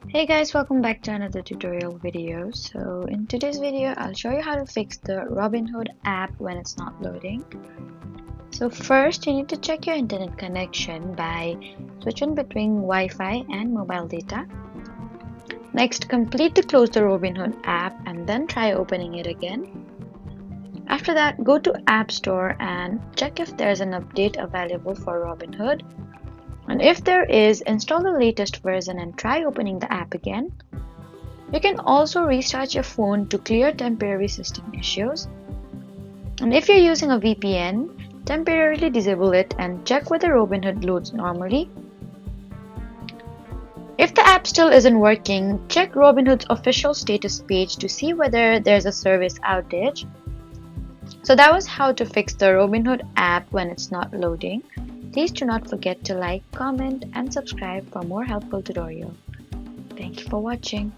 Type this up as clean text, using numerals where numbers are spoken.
Hey guys, welcome back to another tutorial video. So in today's video, I'll show you how to fix the Robinhood app when it's not loading. So first, you need to check your internet connection by switching between Wi-Fi and mobile data. Next, completely close the Robinhood app and then try opening it again. After that, go to App Store and check if there's an update available for Robinhood. And if there is, install the latest version and try opening the app again. You can also restart your phone to clear temporary system issues. And if you're using a VPN, temporarily disable it and check whether Robinhood loads normally. If the app still isn't working, check Robinhood's official status page to see whether there's a service outage. So that was how to fix the Robinhood app when it's not loading. Please do not forget to like, comment, and subscribe for more helpful tutorials. Thank you for watching.